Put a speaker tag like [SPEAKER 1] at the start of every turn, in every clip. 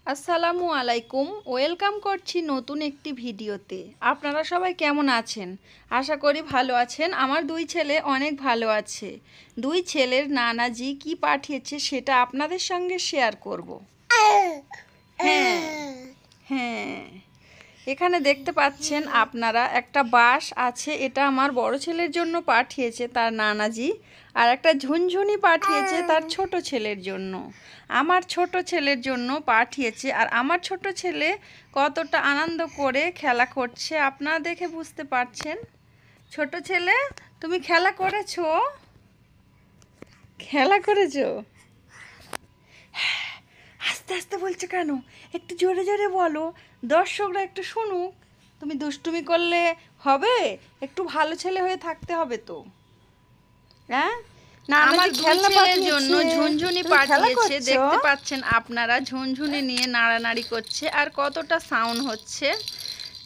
[SPEAKER 1] আসসালামু আলাইকুম, ওয়েলকাম করছি নতুন একটি ভিডিওতে। আপনারা সবাই কেমন আছেন? আশা করি ভালো আছেন। আমার দুই ছেলে অনেক ভালো আছে। দুই ছেলের নানাজি কি পাঠিয়েছে সেটা আপনাদের সঙ্গে শেয়ার করব। হ্যাঁ হ্যাঁ, এখানে দেখতে পাচ্ছেন আপনারা একটা বাঁশ আছে, এটা আমার বড় ছেলের জন্য পাঠিয়েছে তার নানাজি। আর একটা ঝুনঝুনি পাঠিয়েছে তার ছোট ছেলের জন্য। আমার ছোট ছেলের জন্য পাঠিয়েছে। আর আমার ছোট ছেলে কতটা আনন্দ করে খেলা করছে আপনারা দেখে বুঝতে পারছেন। ছোট ছেলে, তুমি খেলা করেছো? খেলা করেছো? আস্তে আস্তে বলছে কেন? একটু জোরে জোরে বলো, দর্শকরা একটু শুনুক। তুমি দুষ্টুমি করলে হবে? একটু ভালো ছেলে হয়ে থাকতে হবে তো। হ্যাঁ, না আমার ছেলের জন্য ঝুনঝুনি পাঠিয়েছে, দেখতে পাচ্ছেন আপনারা। ঝুনঝুনি নিয়ে নাড়ানাড়ি করছে আর কতটা সাউন্ড হচ্ছে।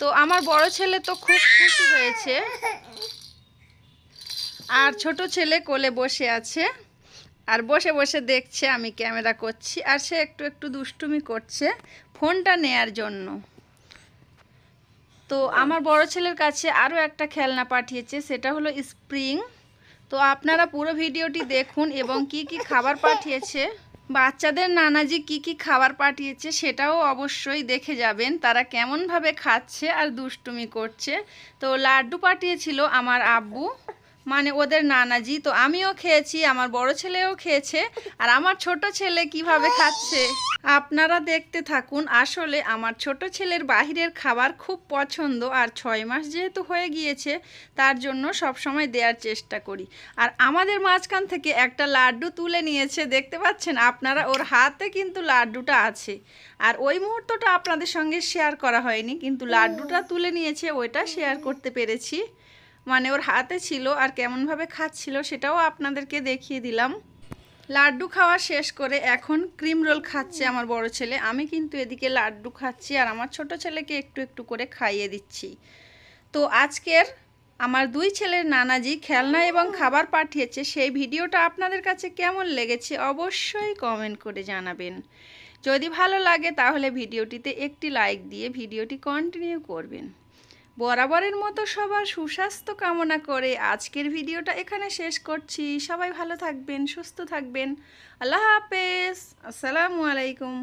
[SPEAKER 1] তো আমার বড় ছেলে তো খুব খুশি হয়েছে, আর ছোট ছেলে কোলে বসে আছে আর বসে বসে দেখছে আমি ক্যামেরা করছি। আর সে একটু একটু দুষ্টুমি করছে ফোনটা নেয়ার জন্য। তো আমার বড় ছেলের কাছে আরও একটা খেলনা পাঠিয়েছে, সেটা হলো স্প্রিং। তো আপনারা পুরো ভিডিওটি দেখুন এবং কি কি খাবার পাঠিয়েছে, বাচ্চাদের নানাজি কি কি খাবার পাঠিয়েছে সেটাও অবশ্যই দেখে যাবেন, তারা কেমনভাবে খাচ্ছে আর দুষ্টুমি করছে। তো লাড্ডু পাঠিয়েছিল আমার আব্বু, মানে ওদের নানাজি। তো আমিও খেয়েছি, আমার বড় ছেলেও খেয়েছে, আর আমার ছোট ছেলে কিভাবে খাচ্ছে আপনারা দেখতে থাকুন। আসলে আমার ছোট ছেলের বাহিরের খাবার খুব পছন্দ, আর 6 মাস যেহেতু হয়ে গিয়েছে তার জন্য সব সময় দেওয়ার চেষ্টা করি। আর আমাদের মাঝখান থেকে একটা লাড্ডু তুলে নিয়েছে, দেখতে পাচ্ছেন আপনারা, ওর হাতে কিন্তু লাড্ডুটা আছে। আর ওই মুহূর্তটা আপনাদের সঙ্গে শেয়ার করা হয়নি, কিন্তু লাড্ডুটা তুলে নিয়েছে, ওইটা শেয়ার করতে পেরেছি। মানে ওর হাতে ছিল, আর কেমনভাবে খাচ্ছিল সেটাও আপনাদেরকে দেখিয়ে দিলাম। লাড্ডু খাওয়া শেষ করে এখন ক্রিম রোল খাচ্ছে আমার বড় ছেলে। আমি কিন্তু এদিকে লাড্ডু খাচ্ছি আর আমার ছোট ছেলেকে একটু একটু করে খাইয়ে দিচ্ছি। তো আজকের আমার দুই ছেলের নানাজি খেলনা এবং খাবার পাঠিয়েছে, সেই ভিডিওটা আপনাদের কাছে কেমন লেগেছে অবশ্যই কমেন্ট করে জানাবেন। যদি ভালো লাগে তাহলে ভিডিওটিতে একটি লাইক দিয়ে ভিডিওটি কন্টিনিউ করবেন। বরাবরের মতো সবার সুস্বাস্থ্য কামনা করে আজকের ভিডিওটা এখানে শেষ করছি। সবাই ভালো থাকবেন, সুস্থ থাকবেন। আল্লাহ হাফেজ, আসসালামু আলাইকুম।